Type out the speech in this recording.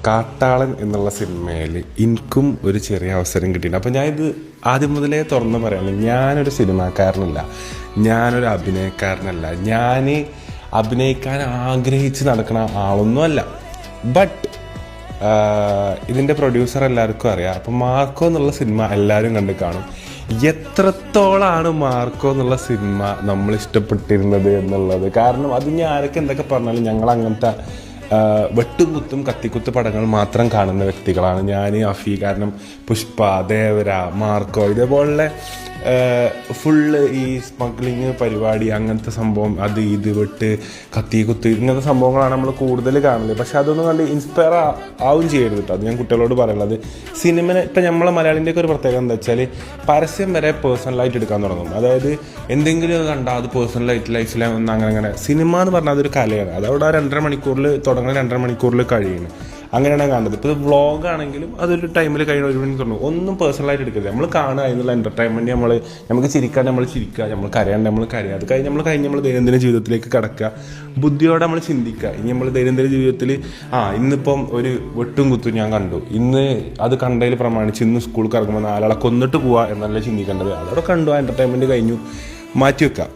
കാട്ടാളൻ എന്നുള്ള സിനിമയിൽ എനിക്കും ഒരു ചെറിയ അവസരം കിട്ടിയിട്ടുണ്ട്. അപ്പോൾ ഞാനിത് ആദ്യം മുതലേ തുറന്ന് പറയാണ്, ഞാനൊരു സിനിമാക്കാരനല്ല, ഞാനൊരു അഭിനയക്കാരനല്ല, ഞാൻ അഭിനയിക്കാൻ ആഗ്രഹിച്ച് നടക്കുന്ന ആളൊന്നുമല്ല. ബട്ട് ഇതിൻ്റെ പ്രൊഡ്യൂസർ എല്ലാവർക്കും അറിയാം. അപ്പം മാർക്കോ എന്നുള്ള സിനിമ എല്ലാവരും കണ്ട് കാണും. എത്രത്തോളമാണ് മാർക്കോ എന്നുള്ള സിനിമ നമ്മൾ ഇഷ്ടപ്പെട്ടിരുന്നത് എന്നുള്ളത്. കാരണം അത് ഞാൻ ആരൊക്കെ എന്തൊക്കെ പറഞ്ഞാലും ഞങ്ങൾ അങ്ങനത്തെ വെട്ടും കുത്തും കത്തിക്കുത്ത് പടങ്ങൾ മാത്രം കാണുന്ന വ്യക്തികളാണ് ഞാൻ, അഫി. കാരണം പുഷ്പ, ദേവര, മാർക്കോ ഇതേപോലുള്ള ഫുള്ള് ഈ സ്മഗ്ലിങ് പരിപാടി, അങ്ങനത്തെ സംഭവം, അത് ഇത് വെട്ട് കത്തി കുത്ത് ഇങ്ങനത്തെ സംഭവങ്ങളാണ് നമ്മൾ കൂടുതൽ കാണുന്നത്. പക്ഷെ അതൊന്നും കണ്ട് ഇൻസ്പയർ ആവും ചെയ്യരുത് കേട്ടോ. അത് ഞാൻ കുട്ടികളോട് പറയുന്നത്. സിനിമ ഇപ്പം നമ്മളെ മലയാളിൻ്റെയൊക്കെ ഒരു പ്രത്യേകത എന്താ വെച്ചാൽ പരസ്യം വരെ പേഴ്സണലായിട്ട് എടുക്കാൻ തുടങ്ങും. അതായത് എന്തെങ്കിലും കണ്ടാൽ അത് പേഴ്സണലായിട്ട് ലൈഫിൽ ഒന്ന് അങ്ങനെ. സിനിമ എന്ന് പറഞ്ഞാൽ അതൊരു കലയാണ്. അതവിടെ 2.5 മണിക്കൂറിൽ തുടങ്ങുന്ന 2.5 മണിക്കൂറിൽ കഴിയുന്നു. അങ്ങനെയാണ് കാണുന്നത്. ഇപ്പോൾ വ്ളോഗാണെങ്കിലും അതൊരു ടൈമിൽ കഴിയുന്ന 1 മണിക്കൂർ. ഒന്നും പേഴ്സണലായിട്ട് എടുക്കരുത്. നമ്മൾ കാണുക, അതിനുള്ള എൻ്റർടൈൻമെൻറ്റ് നമുക്ക് ചിരിക്കാൻ നമ്മൾ ചിരിക്കുക, നമ്മൾ കരയാണ്ട് നമ്മൾ കരയുക. അത് കഴിഞ്ഞ് നമ്മൾ ദൈനംദിന ജീവിതത്തിലേക്ക് കടക്കുക, ബുദ്ധിയോടെ നമ്മൾ ചിന്തിക്കുക. ഇനി നമ്മൾ ദൈനംദിന ജീവിതത്തിൽ ഇന്നിപ്പം ഒരു വെട്ടും കുത്തും ഞാൻ കണ്ടു, ഇന്ന് അത് കണ്ടതിൽ പ്രമാണിച്ച് ഇന്ന് സ്കൂളിൽ ഇറങ്ങുമ്പോൾ 4 ആളെ കൊന്നിട്ട് പോവുക എന്നല്ല ചിന്തിക്കേണ്ടത്. അതോടെ കണ്ടു, ആ എൻ്റർടൈൻമെൻറ്റ് കഴിഞ്ഞു, മാറ്റി വെക്കുക.